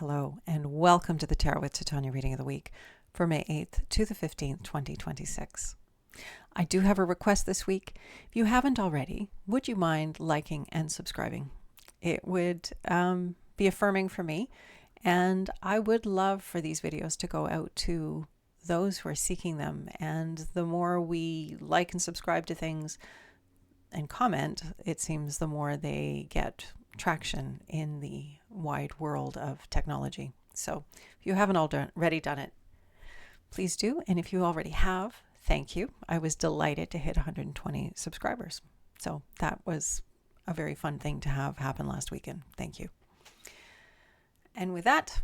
Hello, and welcome to the Tarot with Titania reading of the week for May 8th to the 15th, 2026. I do have a request this week. If you haven't already, would you mind liking and subscribing? It would be affirming for me, and I would love for these videos to go out to those who are seeking them. And the more we like and subscribe to things and comment, it seems the more they get traction in the wide world of technology. So if you haven't already done it, please do. And if you already have, thank you. I was delighted to hit 120 subscribers. So that was a very fun thing to have happen last weekend. Thank you. And with that,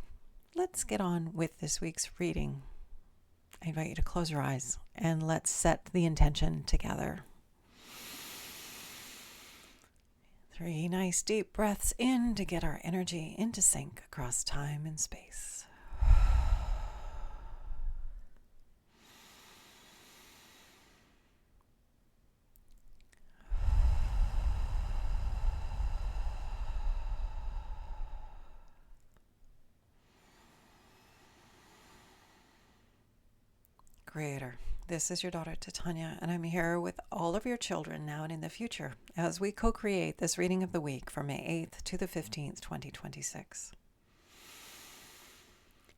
let's get on with this week's reading. I invite you to close your eyes and let's set the intention together. 3 nice deep breaths in to get our energy into sync across time and space. Creator, this is your daughter Titania, and I'm here with all of your children now and in the future as we co-create this reading of the week from May 8th to the 15th, 2026.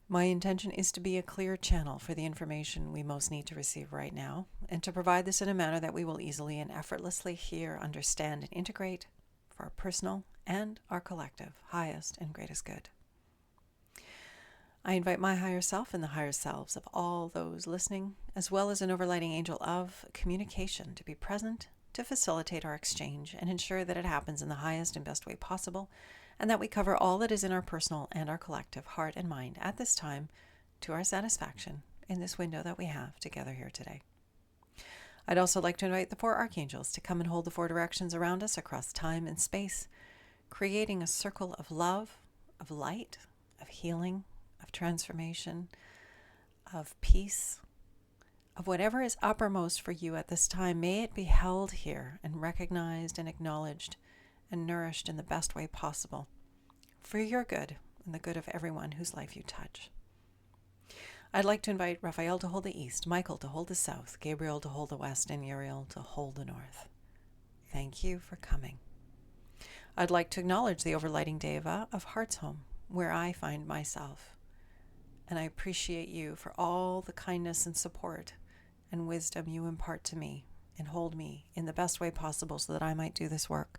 My intention is to be a clear channel for the information we most need to receive right now, and to provide this in a manner that we will easily and effortlessly hear, understand, and integrate for our personal and our collective highest and greatest good. I invite my higher self and the higher selves of all those listening, as well as an overlighting angel of communication, to be present to facilitate our exchange and ensure that it happens in the highest and best way possible, and that we cover all that is in our personal and our collective heart and mind at this time to our satisfaction in this window that we have together here today. I'd also like to invite the 4 archangels to come and hold the 4 directions around us across time and space, creating a circle of love, of light, of healing, of transformation, of peace, of whatever is uppermost for you at this time. May it be held here and recognized and acknowledged and nourished in the best way possible for your good and the good of everyone whose life you touch. I'd like to invite Raphael to hold the east, Michael to hold the south, Gabriel to hold the west, and Uriel to hold the north. Thank you for coming. I'd like to acknowledge the overlighting Deva of Heart's Home, where I find myself. And I appreciate you for all the kindness and support and wisdom you impart to me and hold me in the best way possible so that I might do this work.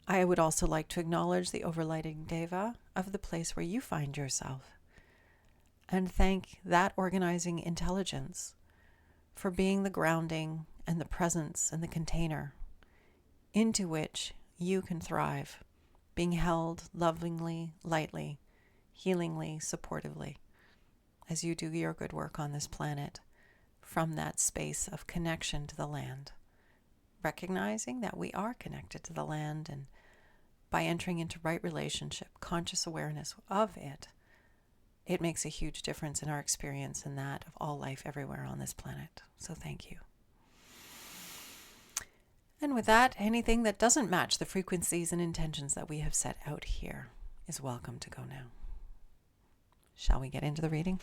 I would also like to acknowledge the overlighting Deva of the place where you find yourself and thank that organizing intelligence for being the grounding and the presence and the container into which you can thrive, being held lovingly, lightly, healingly, supportively, as you do your good work on this planet from that space of connection to the land, recognizing that we are connected to the land, and by entering into right relationship, conscious awareness of it, it makes a huge difference in our experience and that of all life everywhere on this planet. So thank you. And with that, anything that doesn't match the frequencies and intentions that we have set out here is welcome to go now. Shall we get into the reading?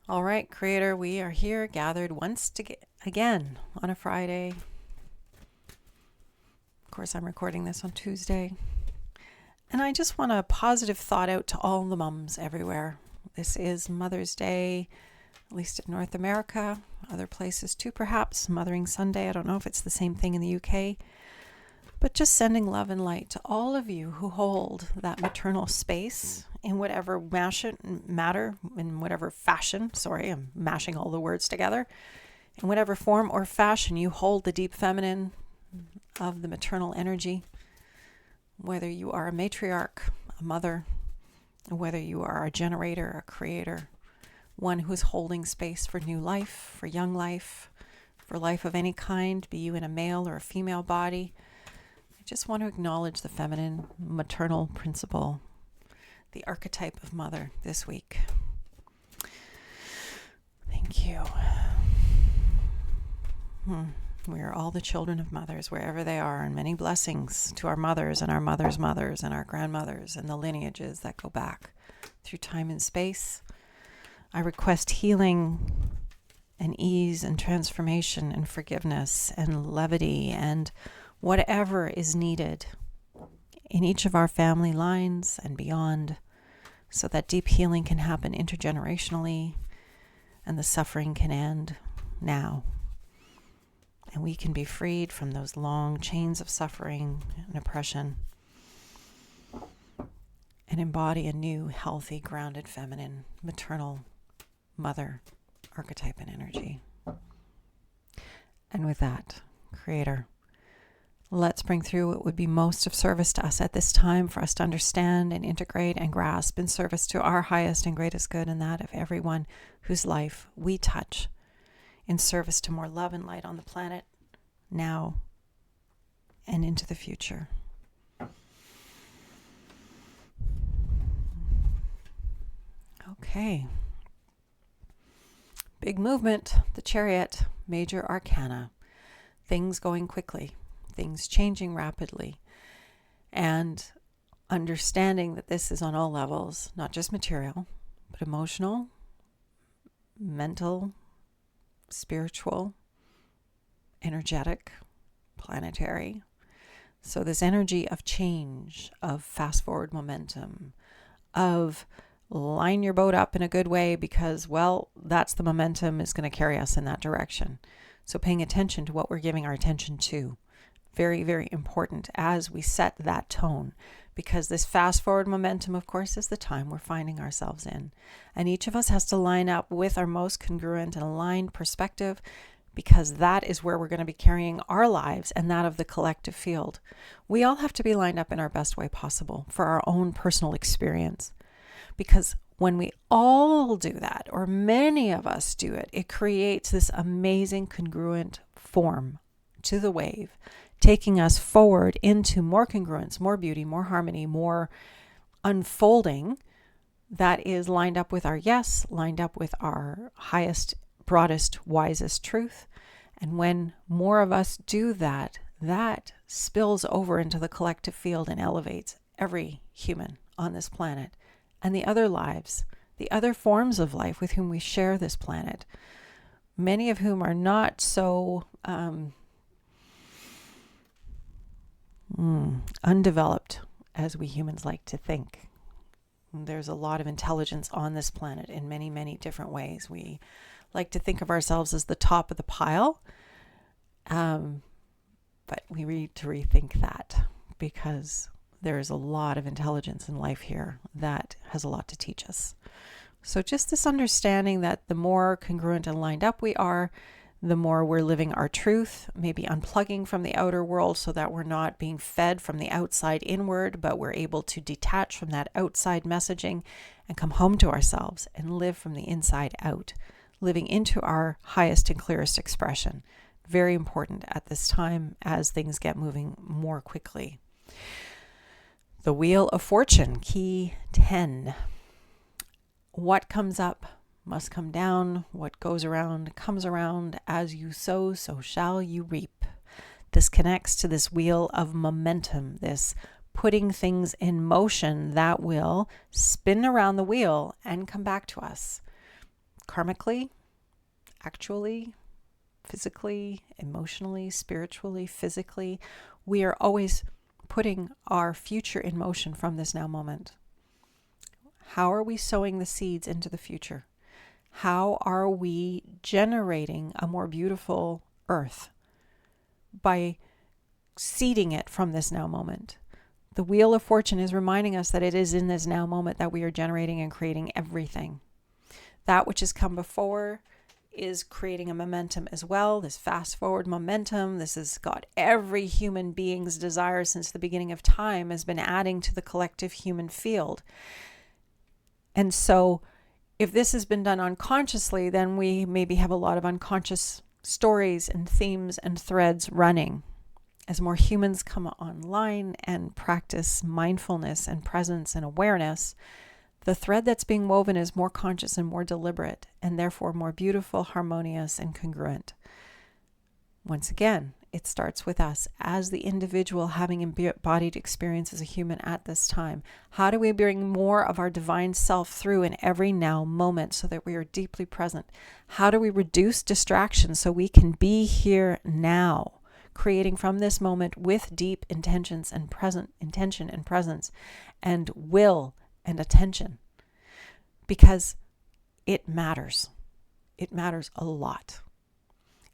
All right, Creator, we are here gathered once again on a Friday. Of course, I'm recording this on Tuesday. And I just want a positive thought out to all the mums everywhere. This is Mother's Day, at least in North America, other places too, perhaps. Mothering Sunday, I don't know if it's the same thing in the UK. But just sending love and light to all of you who hold that maternal space in whatever matter, in whatever fashion. Sorry, I'm mashing all the words together. In whatever form or fashion you hold the deep feminine of the maternal energy, whether you are a matriarch, a mother, whether you are a generator, a creator, one who's holding space for new life, for young life, for life of any kind, be you in a male or a female body. I just want to acknowledge the feminine, maternal principle, the archetype of mother this week. Thank you. We are all the children of mothers, wherever they are, and many blessings to our mothers and our mothers' mothers and our grandmothers and the lineages that go back through time and space. I request healing and ease and transformation and forgiveness and levity and whatever is needed in each of our family lines and beyond, so that deep healing can happen intergenerationally and the suffering can end now. And we can be freed from those long chains of suffering and oppression and embody a new, healthy, grounded, feminine, maternal mother archetype and energy. And with that, Creator, let's bring through what would be most of service to us at this time for us to understand and integrate and grasp in service to our highest and greatest good and that of everyone whose life we touch, in service to more love and light on the planet now and into the future. Okay. Big movement, the Chariot, major arcana, things going quickly, things changing rapidly, and understanding that this is on all levels, not just material, but emotional, mental, spiritual, energetic, planetary. So this energy of change, of fast forward momentum, of line your boat up in a good way because, well, that's the momentum is going to carry us in that direction. So paying attention to what we're giving our attention to. Very, very important as we set that tone, because this fast forward momentum, of course, is the time we're finding ourselves in. And each of us has to line up with our most congruent and aligned perspective, because that is where we're going to be carrying our lives and that of the collective field. We all have to be lined up in our best way possible for our own personal experience. Because when we all do that, or many of us do it, it creates this amazing congruent form to the wave, taking us forward into more congruence, more beauty, more harmony, more unfolding that is lined up with our yes, lined up with our highest, broadest, wisest truth. And when more of us do that, that spills over into the collective field and elevates every human on this planet and the other lives, the other forms of life with whom we share this planet, many of whom are not so undeveloped as we humans like to think. There's a lot of intelligence on this planet in many, many different ways. We like to think of ourselves as the top of the pile, but we need to rethink that, because there is a lot of intelligence in life here that has a lot to teach us. So just this understanding that the more congruent and lined up we are, the more we're living our truth, maybe unplugging from the outer world so that we're not being fed from the outside inward, but we're able to detach from that outside messaging and come home to ourselves and live from the inside out, living into our highest and clearest expression. Very important at this time as things get moving more quickly. The Wheel of Fortune, key 10. What comes up must come down. What goes around comes around. As you sow, so shall you reap. This connects to this wheel of momentum, this putting things in motion that will spin around the wheel and come back to us. Karmically, actually, physically, emotionally, spiritually, physically. We are always putting our future in motion from this now moment. How are we sowing the seeds into the future? How are we generating a more beautiful earth? By seeding it from this now moment. The Wheel of Fortune is reminding us that it is in this now moment that we are generating and creating everything. That which has come before is creating a momentum as well, this fast forward momentum. This has got every human being's desire since the beginning of time has been adding to the collective human field. And so if this has been done unconsciously, then we maybe have a lot of unconscious stories and themes and threads running. As more humans come online and practice mindfulness and presence and awareness, the thread that's being woven is more conscious and more deliberate, and therefore more beautiful, harmonious, and congruent. Once again, it starts with us as the individual having embodied experience as a human at this time. How do we bring more of our divine self through in every now moment so that we are deeply present? How do we reduce distractions so we can be here now, creating from this moment with deep intentions and intention and presence and will and attention? Because it matters. It matters a lot.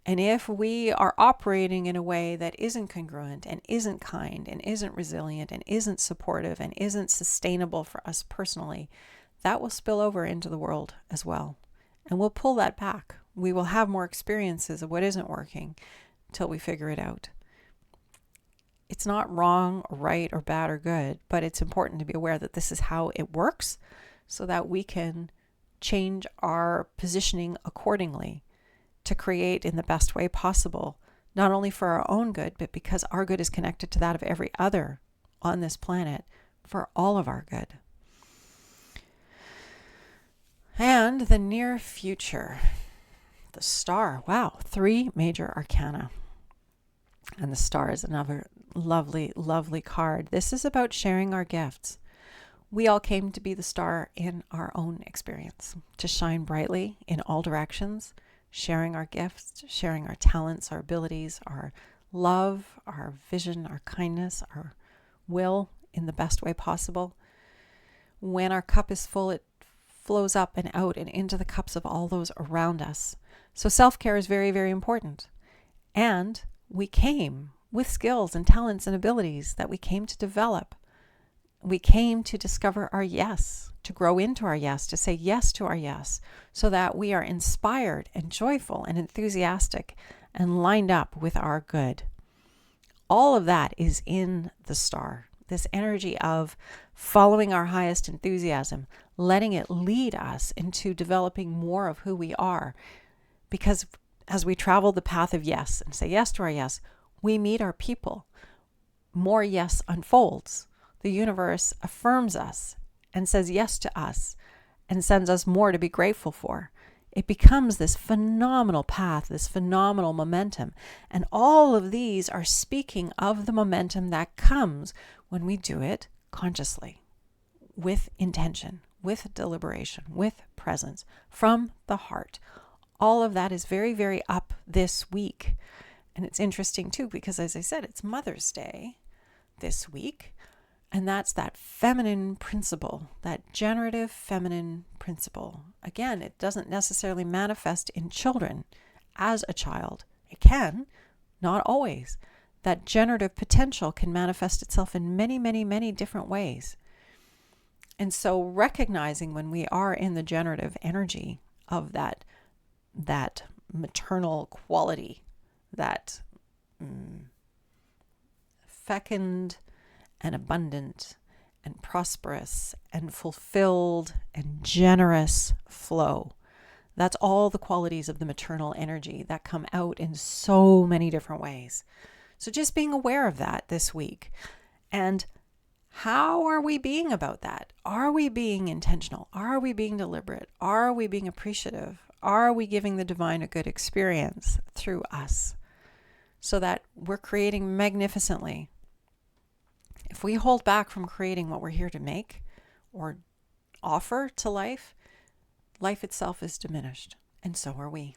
And if we are operating in a way that isn't congruent and isn't kind and isn't resilient and isn't supportive and isn't sustainable for us personally, that will spill over into the world as well. And we'll pull that back. We will have more experiences of what isn't working till we figure it out. It's not wrong or right or bad or good, but it's important to be aware that this is how it works so that we can change our positioning accordingly to create in the best way possible, not only for our own good, but because our good is connected to that of every other on this planet, for all of our good. And the near future, the star. Wow, 3 major arcana. And the star is another lovely, lovely card. This is about sharing our gifts. We all came to be the star in our own experience, to shine brightly in all directions, sharing our gifts, sharing our talents, our abilities, our love, our vision, our kindness, our will in the best way possible. When our cup is full, it flows up and out and into the cups of all those around us. So self-care is very, very important. And we came with skills and talents and abilities that we came to develop. We came to discover our yes, to grow into our yes, to say yes to our yes, so that we are inspired and joyful and enthusiastic and lined up with our good. All of that is in the star. This energy of following our highest enthusiasm, letting it lead us into developing more of who we are. Because as we travel the path of yes and say yes to our yes, we meet our people. More yes unfolds. The universe affirms us and says yes to us and sends us more to be grateful for. It becomes this phenomenal path, this phenomenal momentum. And all of these are speaking of the momentum that comes when we do it consciously, with intention, with deliberation, with presence, from the heart. All of that is very, very up this week. And it's interesting too, because as I said, it's Mother's Day this week. And that's that feminine principle, that generative feminine principle. Again, it doesn't necessarily manifest in children as a child. It can, not always. That generative potential can manifest itself in many, many, many different ways. And so recognizing when we are in the generative energy of that maternal quality, that fecund and abundant and prosperous and fulfilled and generous flow. That's all the qualities of the maternal energy that come out in so many different ways. So just being aware of that this week. And how are we being about that? Are we being intentional? Are we being deliberate? Are we being appreciative? Are we giving the divine a good experience through us so that we're creating magnificently? If we hold back from creating what we're here to make or offer to life, life itself is diminished, and so are we.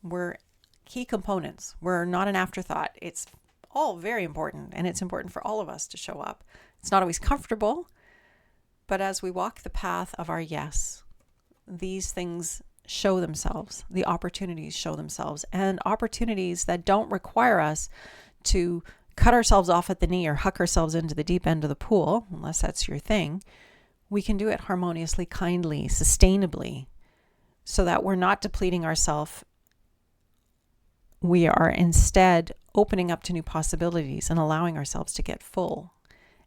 We're key components. We're not an afterthought. It's all very important, and it's important for all of us to show up. It's not always comfortable, but as we walk the path of our yes, these things show themselves. The opportunities show themselves, and opportunities that don't require us to cut ourselves off at the knee or huck ourselves into the deep end of the pool, unless that's your thing. We can do it harmoniously, kindly, sustainably, so that we're not depleting ourselves. We are instead opening up to new possibilities and allowing ourselves to get full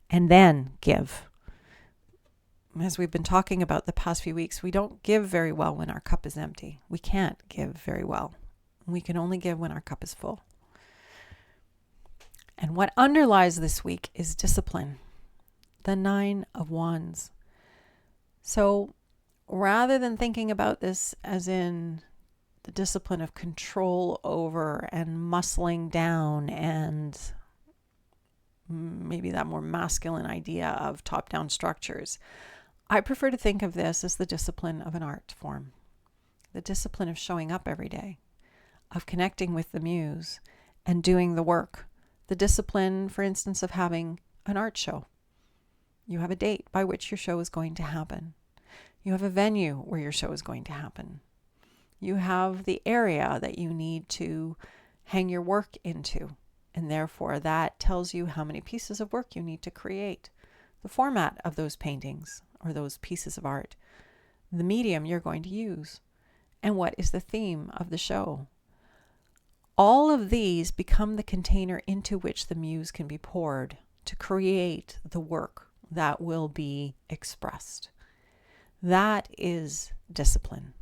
and then give. As we've been talking about the past few weeks, we don't give very well when our cup is empty. We can't give very well. We can only give when our cup is full. And what underlies this week is discipline, the 9 of Wands. So rather than thinking about this as in the discipline of control over and muscling down, and maybe that more masculine idea of top-down structures. I prefer to think of this as the discipline of an art form, the discipline of showing up every day, of connecting with the muse and doing the work. The discipline, for instance, of having an art show. You have a date by which your show is going to happen. You have a venue where your show is going to happen. You have the area that you need to hang your work into, and therefore that tells you how many pieces of work you need to create, the format of those paintings or those pieces of art, the medium you're going to use, and what is the theme of the show. All of these become the container into which the muse can be poured to create the work that will be expressed. That is discipline.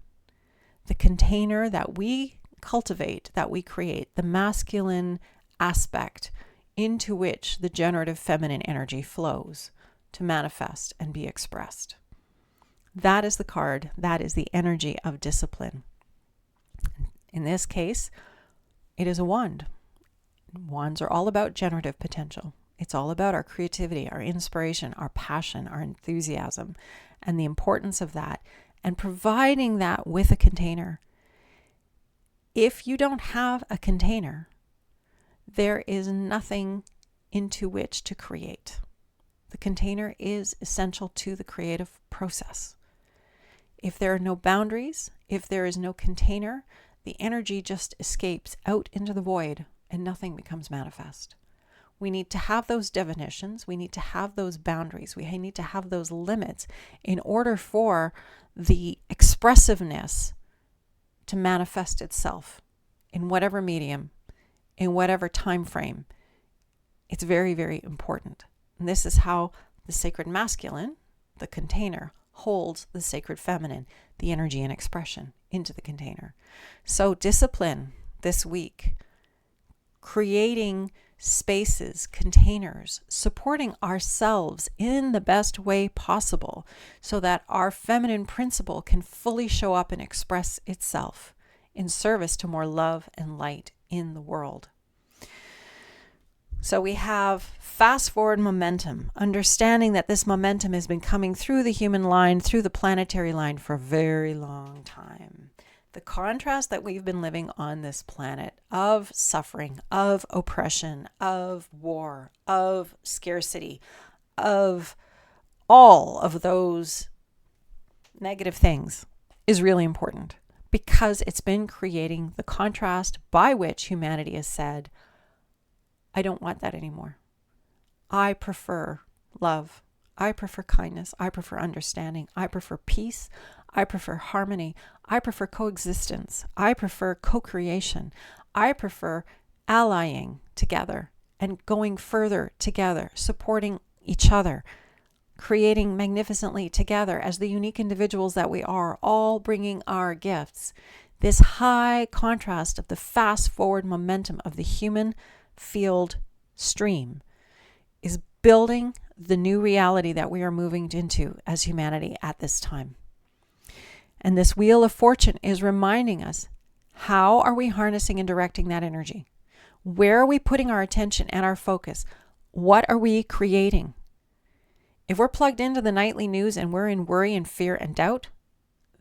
The container that we cultivate, that we create, the masculine aspect into which the generative feminine energy flows to manifest and be expressed. That is the card, that is the energy of discipline. In this case, it is a wand. Wands are all about generative potential. It's all about our creativity, our inspiration, our passion, our enthusiasm, and the importance of that, and providing that with a container. If you don't have a container, there is nothing into which to create. The container is essential to the creative process. If there are no boundaries, if there is no container, the energy just escapes out into the void and nothing becomes manifest. We need to have those definitions. We need to have those boundaries. We need to have those limits in order for the expressiveness to manifest itself in whatever medium, in whatever time frame. It's very, very important. And this is how the sacred masculine, the container, holds the sacred feminine, the energy and expression, into the container. So discipline this week, creating spaces, containers, supporting ourselves in the best way possible so that our feminine principle can fully show up and express itself in service to more love and light in the world. So we have fast forward momentum, understanding that this momentum has been coming through the human line, through the planetary line for a very long time. The contrast that we've been living on this planet of suffering, of oppression, of war, of scarcity, of all of those negative things is really important because it's been creating the contrast by which humanity has said, I don't want that anymore. I prefer love. I prefer kindness. I prefer understanding. I prefer peace. I prefer harmony. I prefer coexistence. I prefer co-creation. I prefer allying together and going further together, supporting each other, creating magnificently together as the unique individuals that we are, all bringing our gifts. This high contrast of the fast forward momentum of the human field stream is building the new reality that we are moving into as humanity at this time. And this wheel of fortune is reminding us, how are we harnessing and directing that energy? Where are we putting our attention and our focus? What are we creating? If we're plugged into the nightly news and we're in worry and fear and doubt,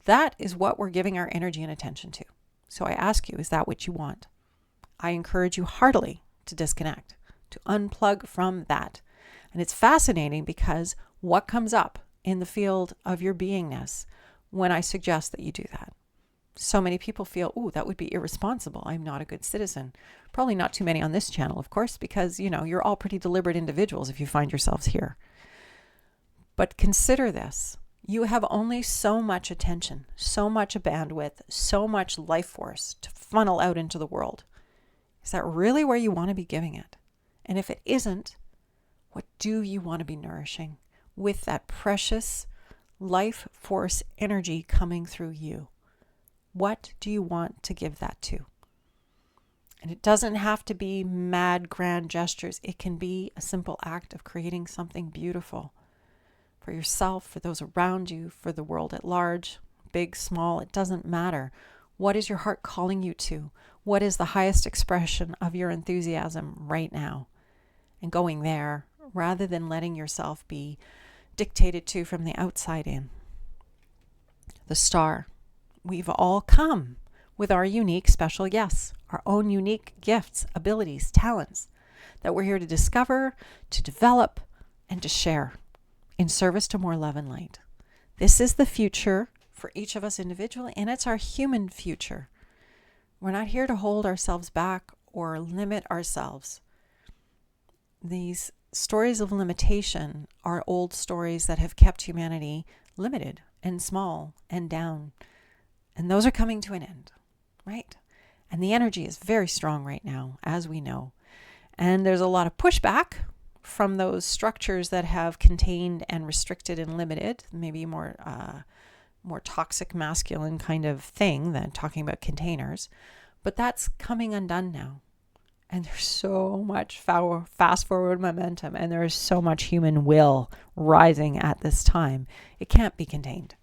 that is what we're giving our energy and attention to. So I ask you, is that what you want? I encourage you heartily to disconnect, to unplug from that. And it's fascinating because what comes up in the field of your beingness when I suggest that you do that? So many people feel, oh, that would be irresponsible. I'm not a good citizen. Probably not too many on this channel, of course, because, you're all pretty deliberate individuals if you find yourselves here. But consider this. You have only so much attention, so much bandwidth, so much life force to funnel out into the world. Is that really where you want to be giving it? And if it isn't, what do you want to be nourishing with that precious life force energy coming through you? What do you want to give that to? And it doesn't have to be mad, grand gestures. It can be a simple act of creating something beautiful for yourself, for those around you, for the world at large, big, small, it doesn't matter. What is your heart calling you to? What is the highest expression of your enthusiasm right now? And going there rather than letting yourself be dictated to from the outside in. The star. We've all come with our unique special yes, our own unique gifts, abilities, talents that we're here to discover, to develop, and to share in service to more love and light. This is the future for each of us individually, and it's our human future. We're not here to hold ourselves back or limit ourselves. These stories of limitation are old stories that have kept humanity limited and small and down. And those are coming to an end, right? And the energy is very strong right now, as we know. And there's a lot of pushback from those structures that have contained and restricted and limited, maybe more toxic masculine kind of thing than talking about containers. But that's coming undone now. And there's so much fast forward momentum, and there is so much human will rising at this time. It can't be contained.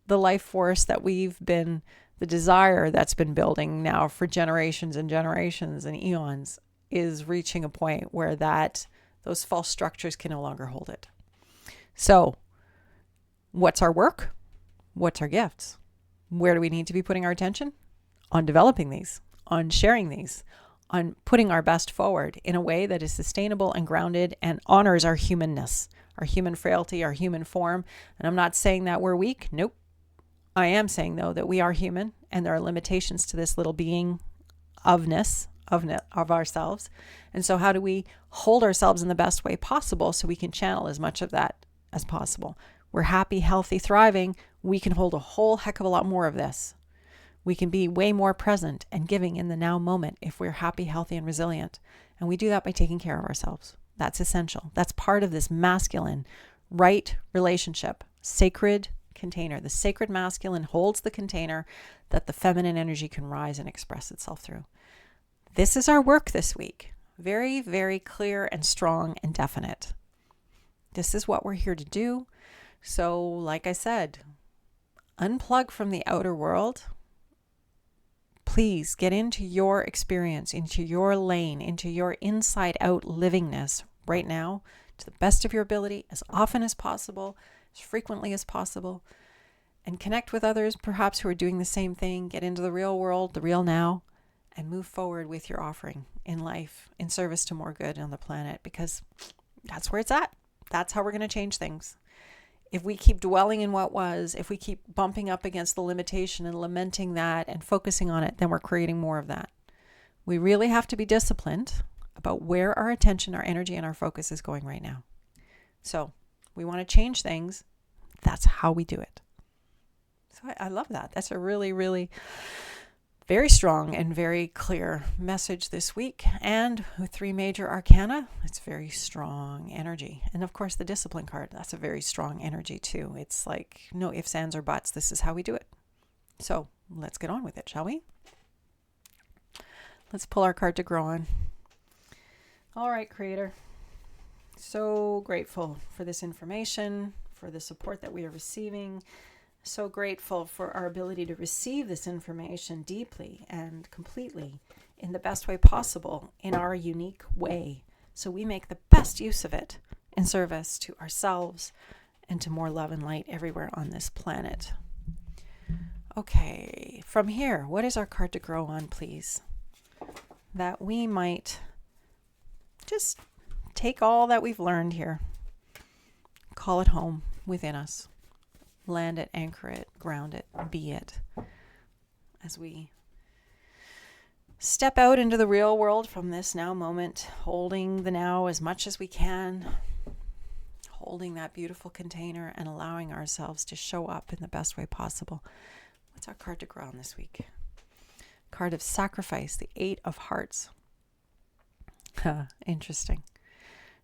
The life force that the desire that's been building now for generations and generations and eons is reaching a point where those false structures can no longer hold it. So, what's our work? What's our gifts? Where do we need to be putting our attention? On developing these, on sharing these, on putting our best forward in a way that is sustainable and grounded and honors our humanness, our human frailty, our human form. And I'm not saying that we're weak. Nope. I am saying, though, that we are human and there are limitations to this little being ofness of ourselves. And so how do we hold ourselves in the best way possible so we can channel as much of that as possible? We're happy, healthy, thriving. We can hold a whole heck of a lot more of this. We can be way more present and giving in the now moment if we're happy, healthy, and resilient. And we do that by taking care of ourselves. That's essential. That's part of this masculine right relationship, sacred container. The sacred masculine holds the container that the feminine energy can rise and express itself through. This is our work this week. Very, very clear and strong and definite. This is what we're here to do. So, like I said, unplug from the outer world. Please get into your experience, into your lane, into your inside out livingness right now to the best of your ability, as often as possible, as frequently as possible, and connect with others perhaps who are doing the same thing. Get into the real world, the real now, and move forward with your offering in life, in service to more good on the planet, because that's where it's at. That's how we're going to change things. If we keep dwelling in what was, if we keep bumping up against the limitation and lamenting that and focusing on it, then we're creating more of that. We really have to be disciplined about where our attention, our energy, and our focus is going right now. So we want to change things. That's how we do it. So I love that. That's a really, really very strong and very clear message this week. And with 3 major arcana, it's very strong energy. And of course, the discipline card, that's a very strong energy too. It's like no ifs, ands, or buts. This is how we do it. So let's get on with it, shall we? Let's pull our card to grow on. All right, Creator. So grateful for this information, for the support that we are receiving. So grateful for our ability to receive this information deeply and completely in the best way possible in our unique way. So we make the best use of it in service to ourselves and to more love and light everywhere on this planet. Okay, from here, what is our card to grow on, please? That we might just take all that we've learned here, call it home within us. Land it, anchor it, ground it, be it. As we step out into the real world from this now moment, holding the now as much as we can, holding that beautiful container and allowing ourselves to show up in the best way possible. What's our card to grow on this week? Card of sacrifice, the 8 of hearts. Interesting.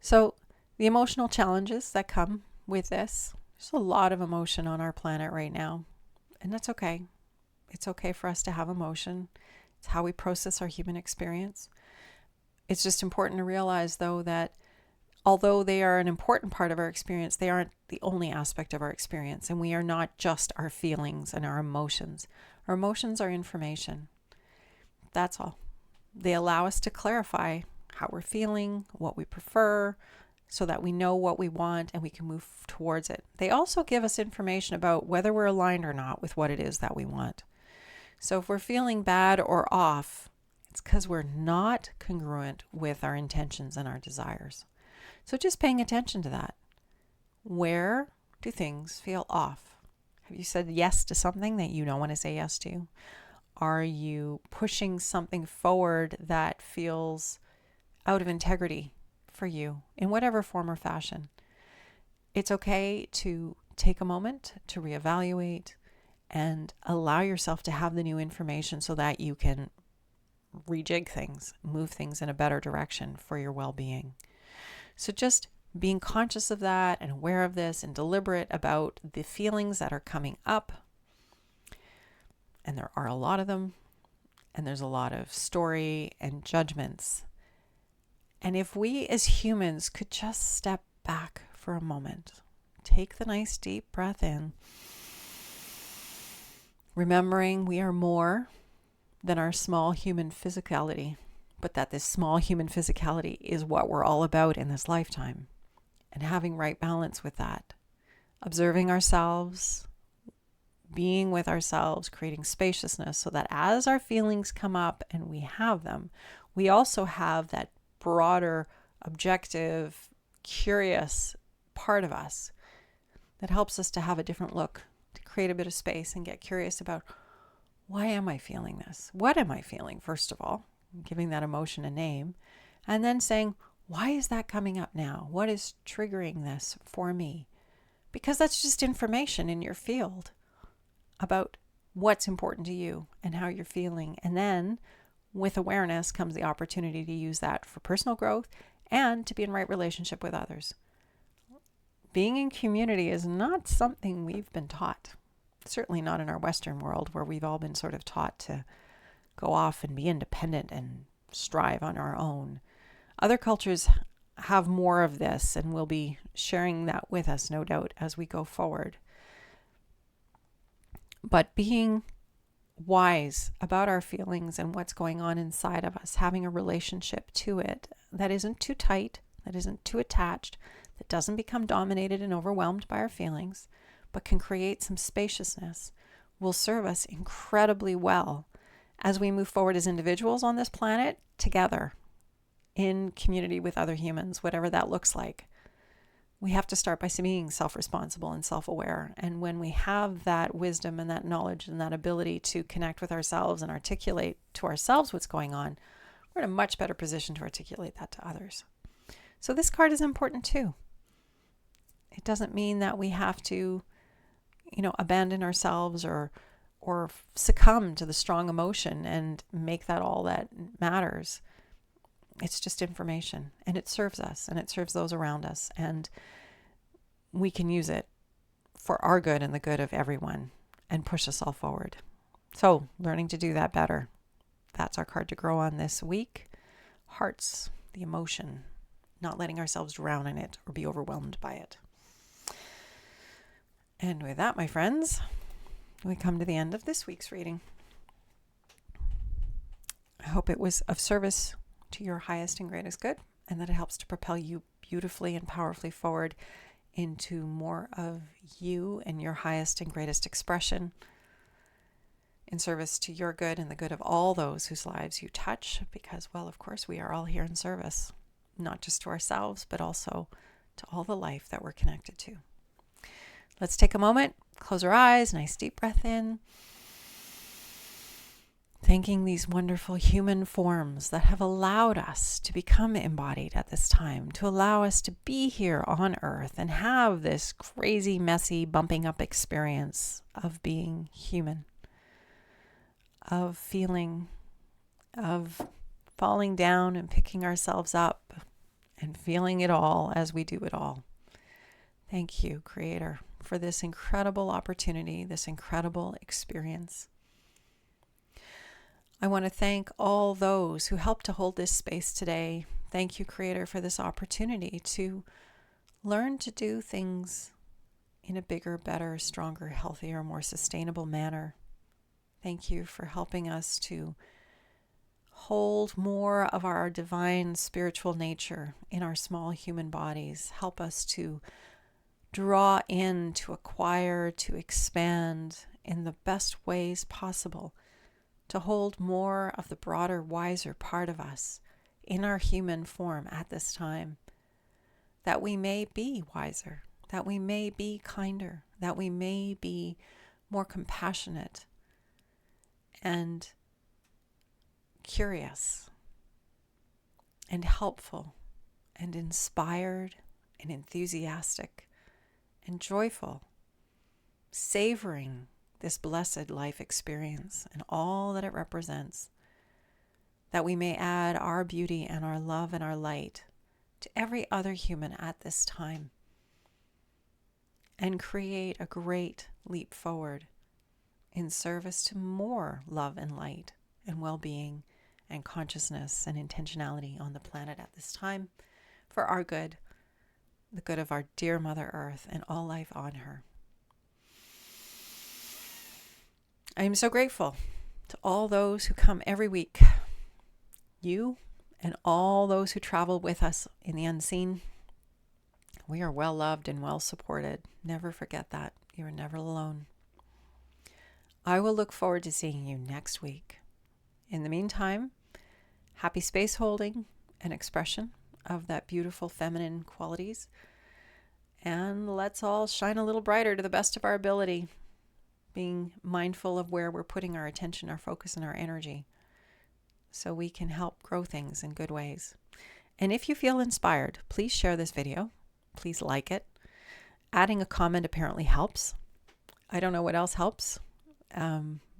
So the emotional challenges that come with this, there's a lot of emotion on our planet right now, and that's okay. It's okay for us to have emotion. It's how we process our human experience. It's just important to realize, though, that although they are an important part of our experience, they aren't the only aspect of our experience, and we are not just our feelings and our emotions. Our emotions are information. That's all. They allow us to clarify how we're feeling, what we prefer, so that we know what we want and we can move towards it. They also give us information about whether we're aligned or not with what it is that we want. So if we're feeling bad or off, it's because we're not congruent with our intentions and our desires. So just paying attention to that. Where do things feel off? Have you said yes to something that you don't want to say yes to? Are you pushing something forward that feels out of integrity for you in whatever form or fashion? It's okay to take a moment to reevaluate and allow yourself to have the new information so that you can rejig things, move things in a better direction for your well-being. So just being conscious of that and aware of this and deliberate about the feelings that are coming up. And there are a lot of them. And there's a lot of story and judgments. And if we as humans could just step back for a moment, take the nice deep breath in, remembering we are more than our small human physicality, but that this small human physicality is what we're all about in this lifetime, and having right balance with that. Observing ourselves, being with ourselves, creating spaciousness so that as our feelings come up and we have them, we also have that broader, objective, curious part of us that helps us to have a different look, to create a bit of space and get curious about, why am I feeling this? What am I feeling, first of all? Giving that emotion a name. And then saying, why is that coming up now? What is triggering this for me? Because that's just information in your field about what's important to you and how you're feeling. And then with awareness comes the opportunity to use that for personal growth and to be in right relationship with others. Being in community is not something we've been taught. Certainly not in our Western world, where we've all been sort of taught to go off and be independent and strive on our own. Other cultures have more of this and will be sharing that with us, no doubt, as we go forward. But being wise about our feelings and what's going on inside of us, having a relationship to it that isn't too tight, that isn't too attached, that doesn't become dominated and overwhelmed by our feelings, but can create some spaciousness, will serve us incredibly well as we move forward as individuals on this planet together in community with other humans, whatever that looks like. We have to start by being self-responsible and self-aware. And when we have that wisdom and that knowledge and that ability to connect with ourselves and articulate to ourselves what's going on, we're in a much better position to articulate that to others. So this card is important too. It doesn't mean that we have to, abandon ourselves or succumb to the strong emotion and make that all that matters. It's just information, and it serves us and it serves those around us, and we can use it for our good and the good of everyone and push us all forward. So learning to do that better. That's our card to grow on this week. Hearts, the emotion, not letting ourselves drown in it or be overwhelmed by it. And with that, my friends, we come to the end of this week's reading. I hope it was of service to your highest and greatest good, and that it helps to propel you beautifully and powerfully forward into more of you and your highest and greatest expression in service to your good and the good of all those whose lives you touch, because, well, of course, we are all here in service, not just to ourselves, but also to all the life that we're connected to. Let's take a moment, close our eyes, nice deep breath in. Thanking these wonderful human forms that have allowed us to become embodied at this time, to allow us to be here on earth and have this crazy, messy, bumping up experience of being human, of feeling, of falling down and picking ourselves up and feeling it all as we do it all. Thank you, Creator, for this incredible opportunity, this incredible experience. I want to thank all those who helped to hold this space today. Thank you, Creator, for this opportunity to learn to do things in a bigger, better, stronger, healthier, more sustainable manner. Thank you for helping us to hold more of our divine spiritual nature in our small human bodies. Help us to draw in, to acquire, to expand in the best ways possible, to hold more of the broader, wiser part of us in our human form at this time, that we may be wiser, that we may be kinder, that we may be more compassionate and curious and helpful and inspired and enthusiastic and joyful, savoring this blessed life experience and all that it represents, that we may add our beauty and our love and our light to every other human at this time and create a great leap forward in service to more love and light and well-being and consciousness and intentionality on the planet at this time for our good, the good of our dear Mother Earth and all life on her. I am so grateful to all those who come every week, you and all those who travel with us in the unseen. We are well loved and well supported. Never forget that. You are never alone. I will look forward to seeing you next week. In the meantime, happy space holding and expression of that beautiful feminine qualities. And let's all shine a little brighter to the best of our ability, being mindful of where we're putting our attention, our focus, and our energy, so we can help grow things in good ways. And if you feel inspired, please share this video. Please like it. Adding a comment apparently helps. I don't know what else helps.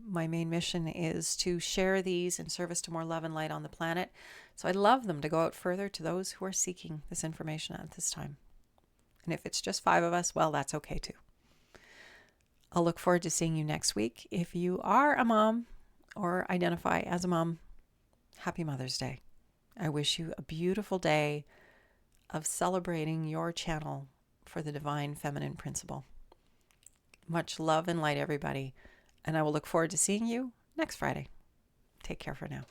My main mission is to share these in service to more love and light on the planet. So I'd love them to go out further to those who are seeking this information at this time. And if it's just 5 of us, well, that's okay too. I'll look forward to seeing you next week. If you are a mom or identify as a mom, happy Mother's Day. I wish you a beautiful day of celebrating your channel for the divine feminine principle. Much love and light, everybody. And I will look forward to seeing you next Friday. Take care for now.